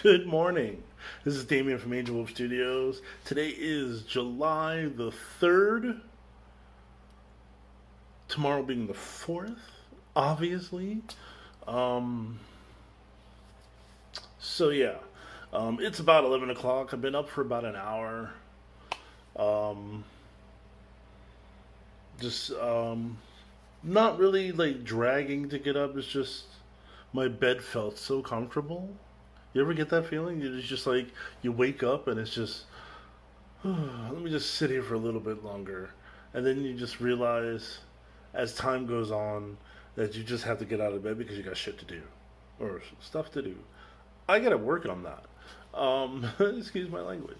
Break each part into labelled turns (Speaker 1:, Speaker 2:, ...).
Speaker 1: Good morning. This is Damien from Angelwolf Studios. Today is July the 3rd. Tomorrow being the 4th, obviously. Um, it's about 11 o'clock. I've been up for about an hour. Um, just not really like dragging to get up. It's just my bed felt so comfortable. You ever get that feeling? It's just like you wake up and it's just, let me just sit here for a little bit longer. And then you just realize as time goes on that you just have to get out of bed because you got shit to do or stuff to do. I got to work on that. Excuse my language.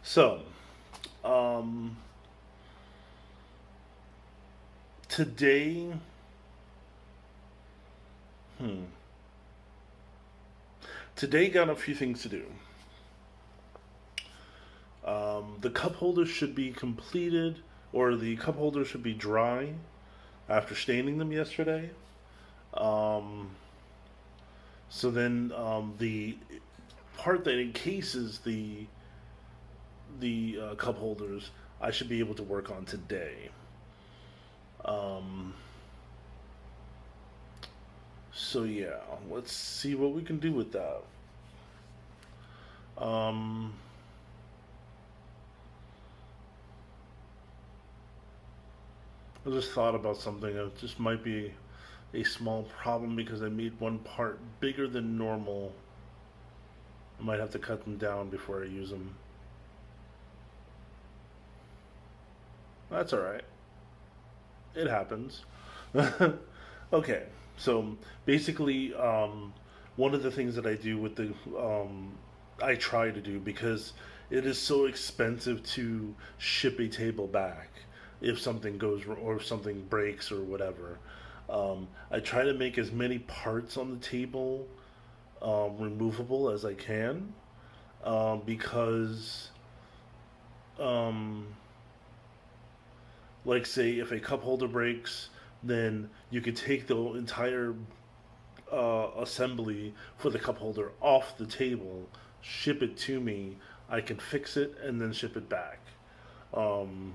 Speaker 1: So, um, today, hmm, today got a few things to do. The cup holders should be completed, or the cup holders should be dry after staining them yesterday. Um, so then the part that encases the cup holders, I should be able to work on today. Um, so yeah, let's see what we can do with that. Um, I just thought about something. It just might be a small problem because I made one part bigger than normal. I might have to cut them down before I use them. That's alright. It happens. Okay, so basically, one of the things that I do with I try to do because it is so expensive to ship a table back if something goes or if something breaks or whatever. I try to make as many parts on the table removable as I can because, um, like, say, if a cup holder breaks, then you could take the entire assembly for the cup holder off the table, ship it to me. I can fix it and then ship it back. Um,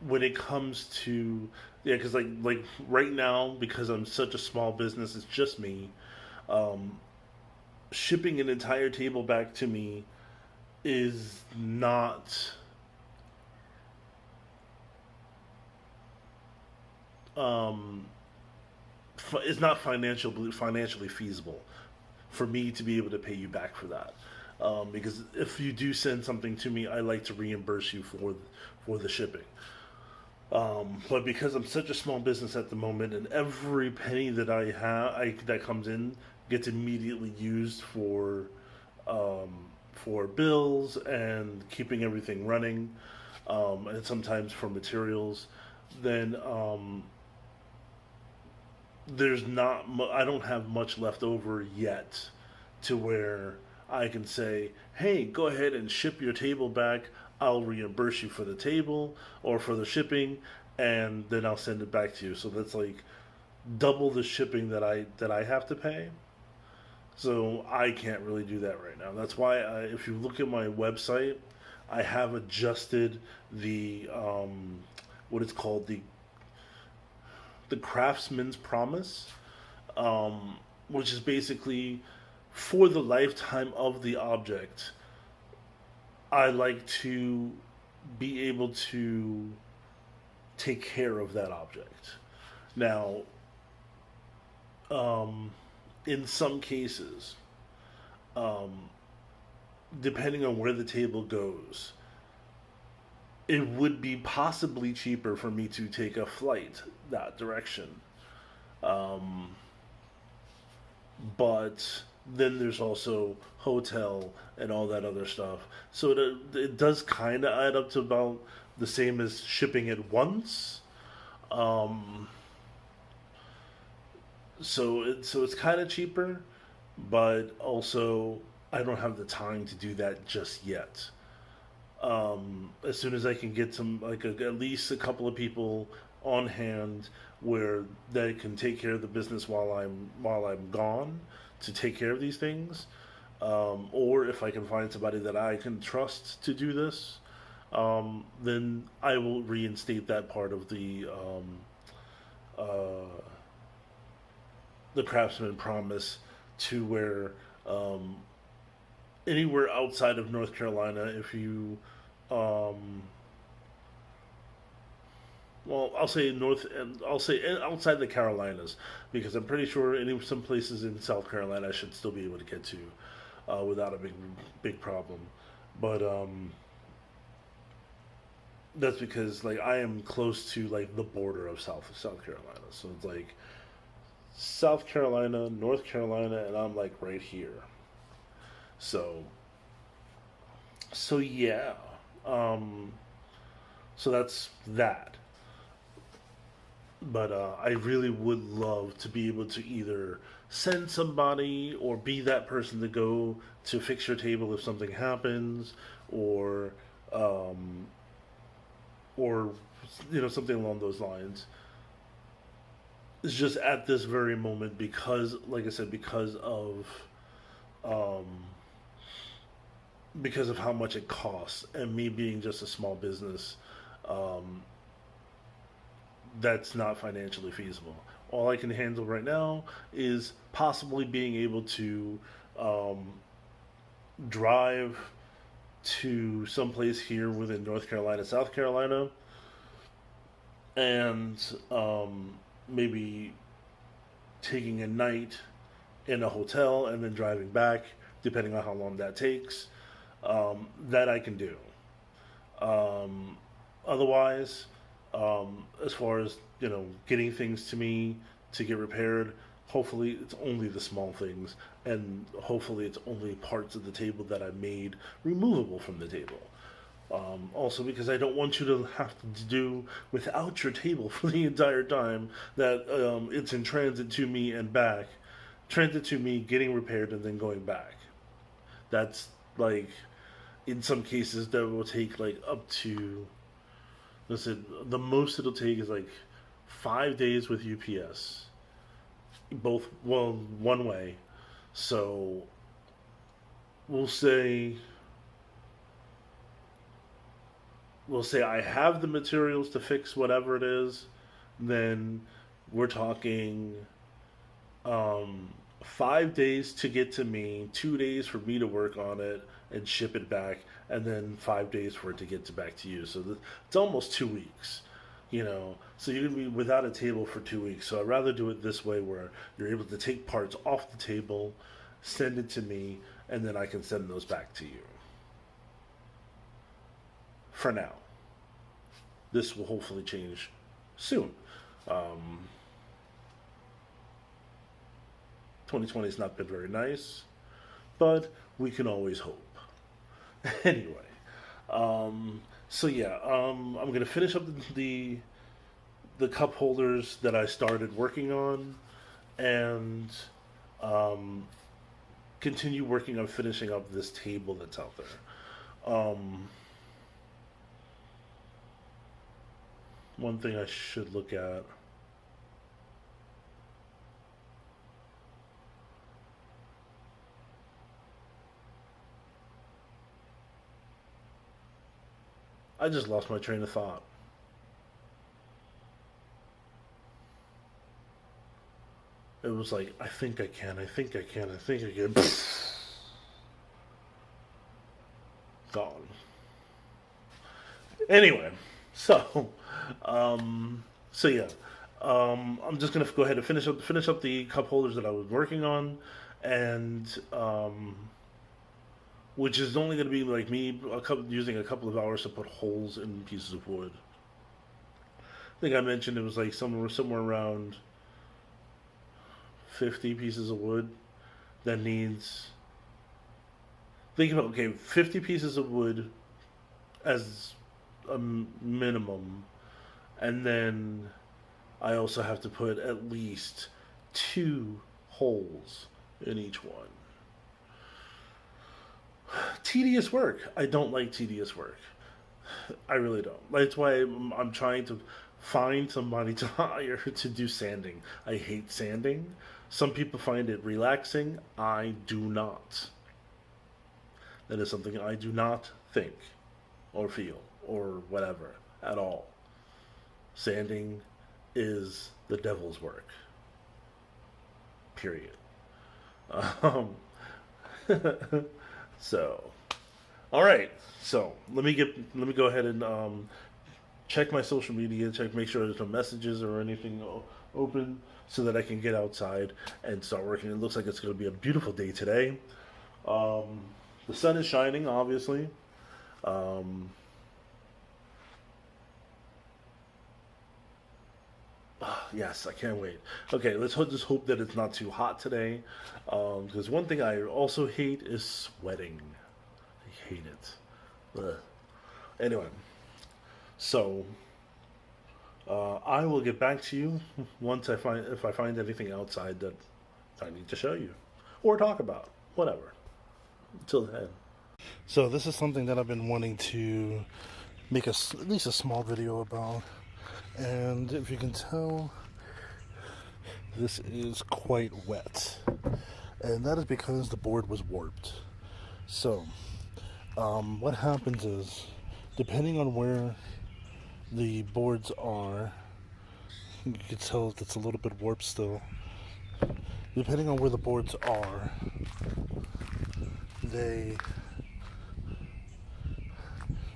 Speaker 1: when it comes to yeah, because like right now, because I'm such a small business, it's just me. Um, Shipping an entire table back to me is not um, it's not financially feasible for me to be able to pay you back for that. Because if you do send something to me, I like to reimburse you for the shipping. But because I'm such a small business at the moment, and every penny that that comes in gets immediately used for bills and keeping everything running, and sometimes for materials, then I don't have much left over yet to where I can say, hey, go ahead and ship your table back. I'll reimburse you for the table or for the shipping, and then I'll send it back to you. So that's like double the shipping that I have to pay. So I can't really do that right now. That's why if you look at my website, I have adjusted the what it's called the Craftsman's Promise, which is basically for the lifetime of the object. I like to be able to take care of that object. Now, um, in some cases, um, depending on where the table goes, it would be possibly cheaper for me to take a flight that direction. Um, but then there's also hotel and all that other stuff. So it does kind of add up to about the same as shipping it once. Um, so it's kind of cheaper, but also I don't have the time to do that just yet. As soon as I can get some, like at least a couple of people on hand where they can take care of the business while I'm gone to take care of these things, or if I can find somebody that I can trust to do this, then I will reinstate that part of uh, the Craftsman promise to where um, anywhere outside of North Carolina, if you um, well, I'll say north, and I'll say outside the Carolinas, because I'm pretty sure some places in South Carolina I should still be able to get to without a big problem. But that's because like I am close to like the border of South Carolina, so it's like South Carolina, North Carolina, and I'm like right here. So yeah, um, so that's that. But I really would love to be able to either send somebody or be that person to go to fix your table if something happens, or um, or something along those lines. It's just at this very moment because, like I said, um, because of how much it costs, and me being just a small business, um, that's not financially feasible. All I can handle right now is possibly being able to um, drive to someplace here within North Carolina, South Carolina, and maybe taking a night in a hotel and then driving back, depending on how long that takes. That I can do. Um, Otherwise, as far as getting things to me to get repaired, hopefully it's only the small things, and hopefully it's only parts of the table that I made removable from the table. Also, because I don't want you to have to do without your table for the entire time that it's in transit to me and back, transit to me, getting repaired, and then going back. That's like, in some cases, that will take like up to, listen, the most it'll take is like 5 days with UPS, both, well, one way. So we'll say we'll say I have the materials to fix whatever it is, then we're talking 5 days to get to me, 2 days for me to work on it and ship it back, and then 5 days for it to get back to you. So it's almost 2 weeks. So you're gonna be without a table for 2 weeks. So I'd rather do it this way, where you're able to take parts off the table, send it to me, and then I can send those back to you. For now, this will hopefully change soon. Um, 2020 has not been very nice, but we can always hope. Anyway, so yeah, I'm gonna finish up the cup holders that I started working on, and um, continue working on finishing up this table that's out there. One thing I should look at. I just lost my train of thought. It was like, I think I can, I think I can, I think I can. Gone. Anyway, so, so yeah, I'm just gonna go ahead and finish up the cup holders that I was working on, and which is only gonna be like me using a couple of hours to put holes in pieces of wood. I think I mentioned it was like somewhere around 50 pieces of wood that needs. Think about, okay, 50 pieces of wood as a minimum, and then I also have to put at least two holes in each one. Tedious work. I don't like tedious work. I really don't. That's why I'm trying to find somebody to hire to do sanding. I hate sanding. Some people find it relaxing. I do not. That is something I do not think or feel or whatever at all. Sanding is the devil's work. Period. Um, so, all right. So let me go ahead and check my social media, make sure there's no messages or anything open, so that I can get outside and start working. It looks like it's going to be a beautiful day today. The sun is shining, obviously. Um, yes, I can't wait. Okay, just hope that it's not too hot today. Because one thing I also hate is sweating. I hate it. Ugh. Anyway, so I will get back to you once if I find anything outside that I need to show you or talk about, whatever. Until then. So this is something that I've been wanting to make at least a small video about, and if you can tell, this is quite wet, and that is because the board was warped. So what happens is, depending on where the boards are, you can tell it's a little bit warped still. Depending on where the boards are, they,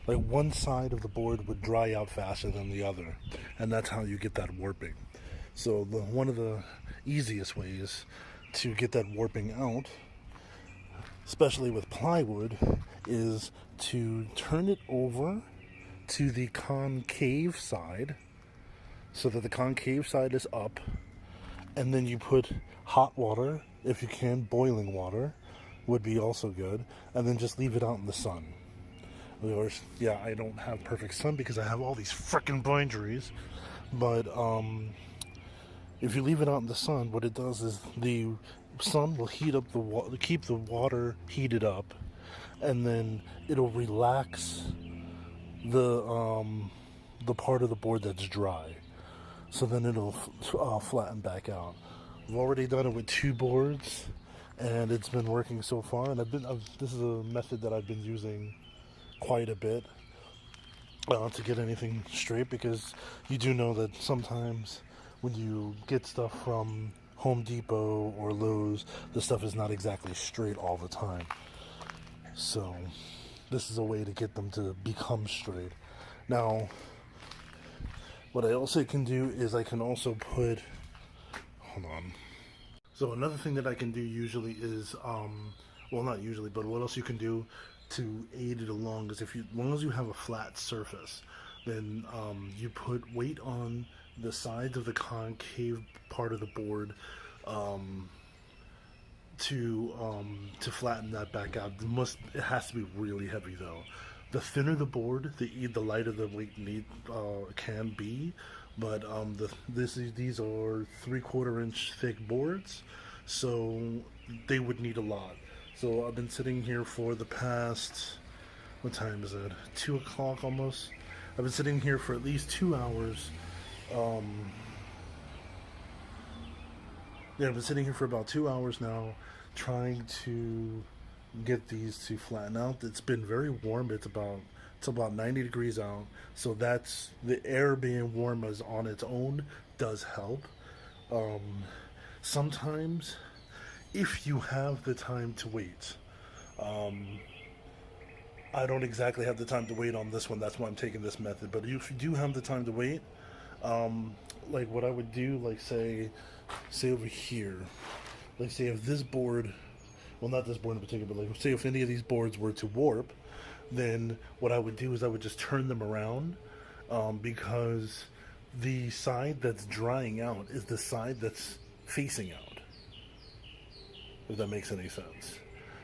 Speaker 1: like, one side of the board would dry out faster than the other, and that's how you get that warping. So one of the easiest ways to get that warping out, especially with plywood, is to turn it over to the concave side, so that the concave side is up, and then you put hot water, if you can, boiling water would be also good, and then just leave it out in the sun. Or, yeah, I don't have perfect sun because I have all these frickin' binderies, but if you leave it out in the sun, what it does is the sun will heat up the water, keep the water heated up, and then it'll relax the part of the board that's dry, so then it'll flatten back out. I've already done it with 2 boards, and it's been working so far. And this is a method that I've been using quite a bit to get anything straight, because you do know that sometimes when you get stuff from Home Depot or Lowe's, the stuff is not exactly straight all the time. So this is a way to get them to become straight. Now, what I also can do is I can also put, hold on. So another thing that I can do usually is, well, not usually, but what else you can do to aid it along is, as long as you have a flat surface, then you put weight on the sides of the concave part of the board to flatten that back out. It has to be really heavy though. The thinner the board, the lighter the weight can be. But these are 3/4 inch thick boards, so they would need a lot. So I've been sitting here for the past, what time is it? 2 o'clock almost. I've been sitting here for at least 2 hours. Yeah, I've been sitting here for about 2 hours now, trying to get these to flatten out. It's been very warm. It's about 90 degrees out, so that's the air being warm as on its own does help. Sometimes, if you have the time to wait, I don't exactly have the time to wait on this one. That's why I'm taking this method. But if you do have the time to wait, like what I would do, like say over here, like say if this board, well, not this board in particular, but like say if any of these boards were to warp, then what I would do is I would just turn them around, because the side that's drying out is the side that's facing out, if that makes any sense.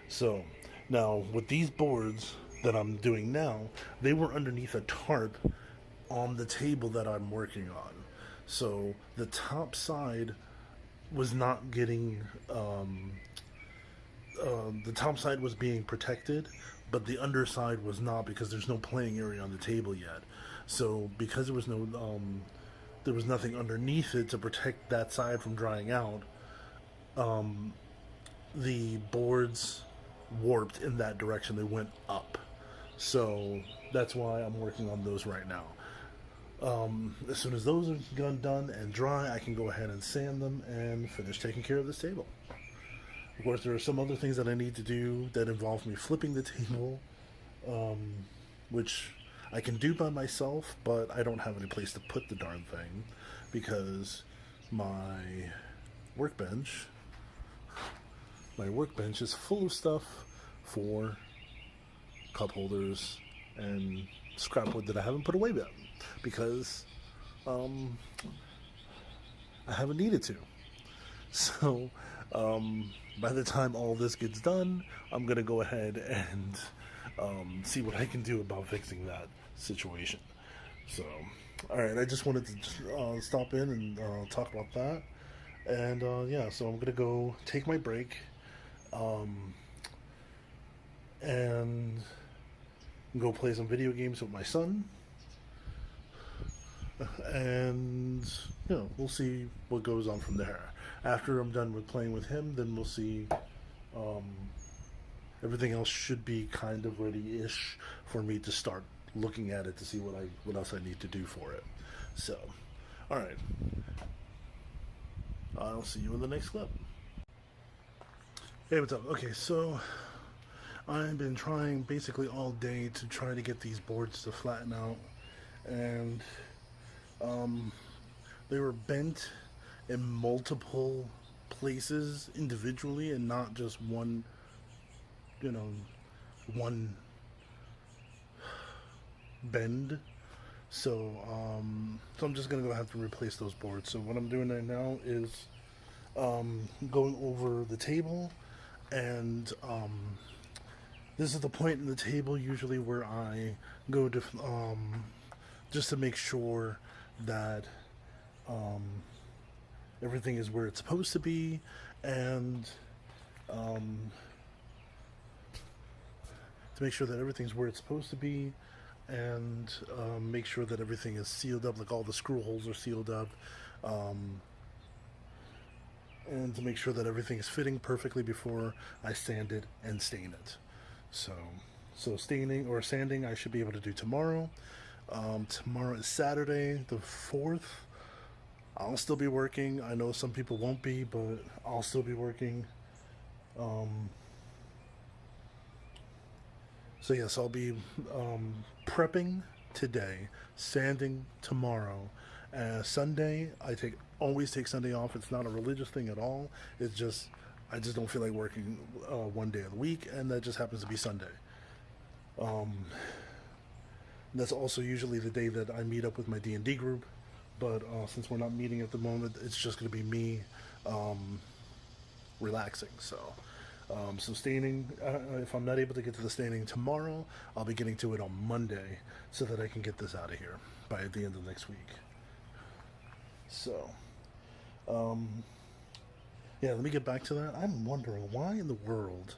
Speaker 1: So now with these boards that I'm doing now, they were underneath a tarp on the table that I'm working on, so the top side was not getting the top side was being protected, but the underside was not, because there's no playing area on the table yet. So because there was nothing underneath it to protect that side from drying out, the boards warped in that direction. They went up. So that's why I'm working on those right now. As soon as those are done and dry, I can go ahead and sand them and finish taking care of this table. Of course, there are some other things that I need to do that involve me flipping the table, which I can do by myself, but I don't have any place to put the darn thing because my workbench is full of stuff for cup holders and scrap wood that I haven't put away yet because I haven't needed to. So by the time all this gets done, I'm gonna go ahead and see what I can do about fixing that situation. So, all right, I just wanted to stop in and talk about that. And yeah, so I'm gonna go take my break and go play some video games with my son. And we'll see what goes on from there. After I'm done with playing with him, then we'll see. Everything else should be kind of ready-ish for me to start looking at it to see what else I need to do for it. So, all right. I'll see you in the next clip. Hey, what's up? Okay, so I've been trying basically all day to try to get these boards to flatten out, and they were bent in multiple places individually and not just one bend. So I'm just gonna have to replace those boards. So what I'm doing right now is going over the table, and this is the point in the table usually where I go to just to make sure that everything is where it's supposed to be, and to make sure that everything's where it's supposed to be, and make sure that everything is sealed up, like all the screw holes are sealed up, and to make sure that everything is fitting perfectly before I sand it and stain it. So staining or sanding I should be able to do tomorrow. Tomorrow is Saturday, the 4th. I'll still be working. I know some people won't be, but I'll still be working. So yes, I'll be prepping today, sanding tomorrow. Sunday, I always take Sunday off. It's not a religious thing at all. It's just I just don't feel like working one day of the week, and that just happens to be Sunday. That's also usually the day that I meet up with my D&D group, but since we're not meeting at the moment, it's just going to be me relaxing. So staining, if I'm not able to get to the staining tomorrow, I'll be getting to it on Monday so that I can get this out of here by the end of next week. So, yeah, let me get back to that. I'm wondering why in the world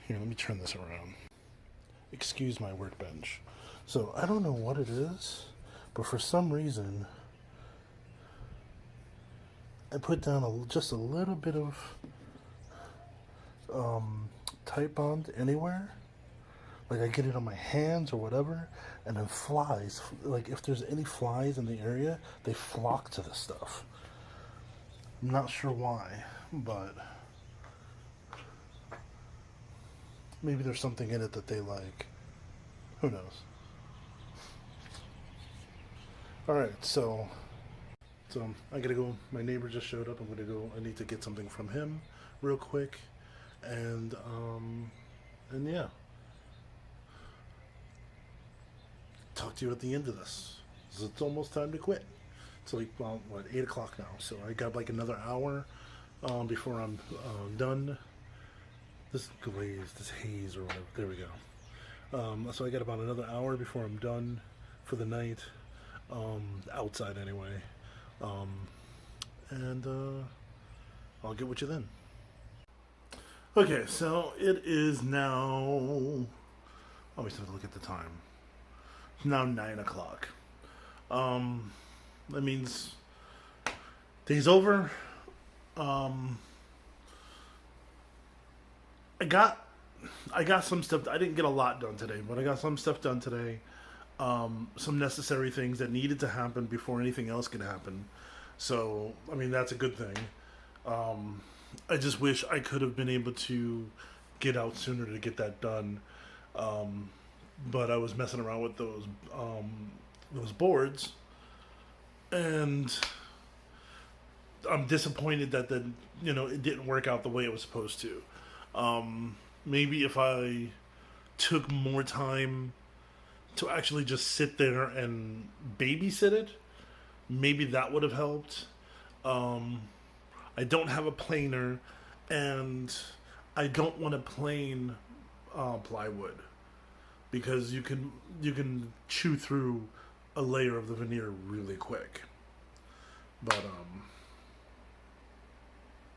Speaker 1: here, let me turn this around. Excuse my workbench. So, I don't know what it is, but for some reason I put down just a little bit of Tite Bond anywhere. Like I get it on my hands or whatever, and then flies, like if there's any flies in the area, they flock to this stuff. I'm not sure why, but maybe there's something in it that they like. Who knows? Alright, so I gotta go. My neighbor just showed up. I'm gonna go. I need to get something from him real quick, and yeah. Talk to you at the end of this. It's almost time to quit. It's like, well, 8 o'clock now. So I got like another hour before I'm done. This glaze, this haze or whatever. There we go. So I got about another hour before I'm done for the night. Outside anyway. And I'll get with you then. Okay, so it is now. Oh, we still have to look at the time. It's now 9 o'clock. That means day's over. Um, I got some stuff. I didn't get a lot done today, but I got some stuff done today. Some necessary things that needed to happen before anything else could happen. So, I mean, that's a good thing. I just wish I could have been able to get out sooner to get that done. But I was messing around with those boards, and I'm disappointed that it didn't work out the way it was supposed to. Maybe if I took more time to actually just sit there and babysit it, maybe that would have helped. I don't have a planer, and I don't want to plane plywood because you can chew through a layer of the veneer really quick. But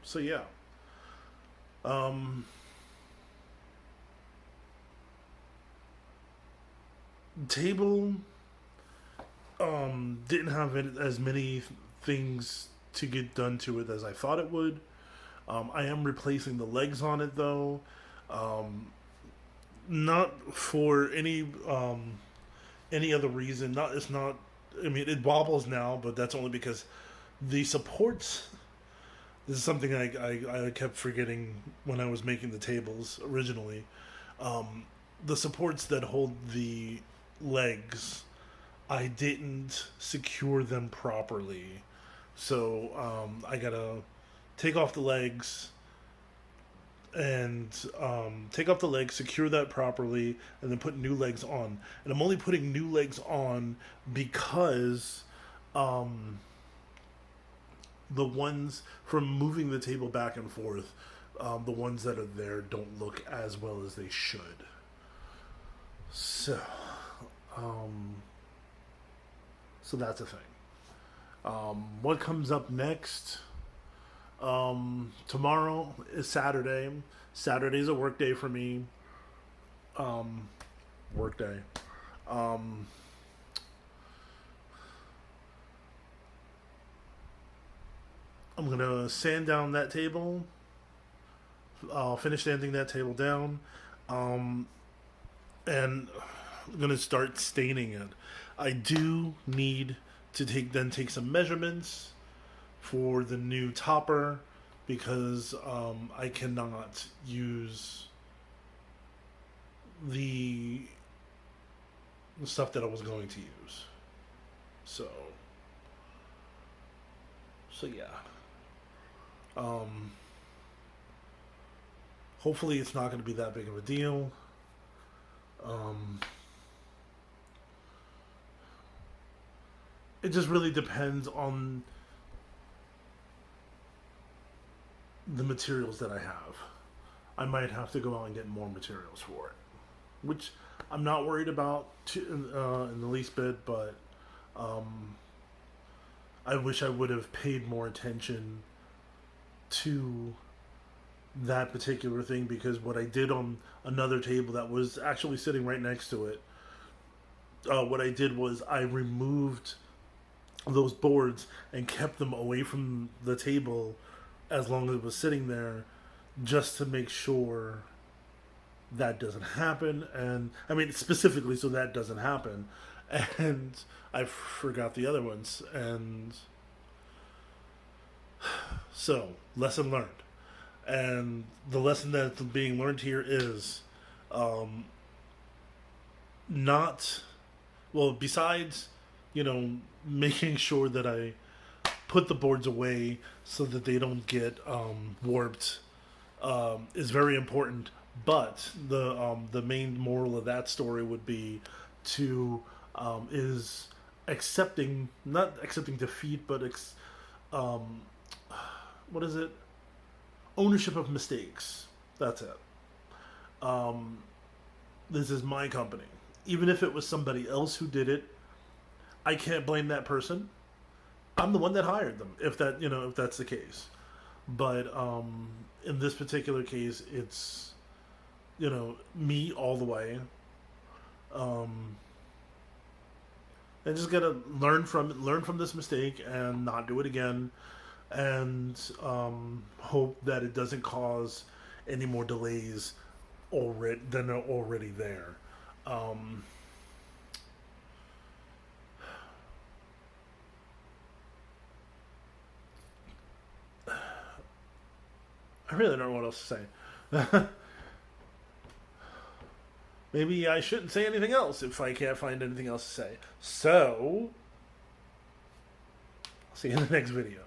Speaker 1: so yeah. Table didn't have as many things to get done to it as I thought it would. I am replacing the legs on it though. Not for any other reason. It's not. I mean, it wobbles now, but that's only because the supports. This is something I kept forgetting when I was making the tables originally. The supports that hold the legs, I didn't secure them properly. So I gotta take off the legs and secure that properly, and then put new legs on. And I'm only putting new legs on because the ones from moving the table back and forth, the ones that are there don't look as well as they should. So, so that's a thing. What comes up next? Tomorrow is Saturday. Saturday's a work day for me. Work day. I'm going to sand down that table. I'll finish sanding that table down. And I'm going to start staining it. I do need to take some measurements for the new topper because I cannot use the stuff that I was going to use. So yeah. Hopefully it's not going to be that big of a deal. It just really depends on the materials that I have. I might have to go out and get more materials for it, which I'm not worried about in the least bit, but I wish I would have paid more attention to that particular thing, because what I did on another table that was actually sitting right next to it, what I did was I removed those boards and kept them away from the table as long as it was sitting there, just to make sure that doesn't happen. And I mean, specifically so that doesn't happen. And I forgot the other ones. And so, lesson learned. And the lesson that's being learned here is besides, making sure that I put the boards away so that they don't get warped is very important. But the main moral of that story would be is not accepting defeat, but what is it? Ownership of mistakes. That's it. This is my company. Even if it was somebody else who did it, I can't blame that person. I'm the one that hired them, if that's the case. But in this particular case, it's, you know, me all the way. Um, I just gotta learn from this mistake and not do it again, and hope that it doesn't cause any more delays already than are already there. Um, I really don't know what else to say. Maybe I shouldn't say anything else if I can't find anything else to say. So, I'll see you in the next video.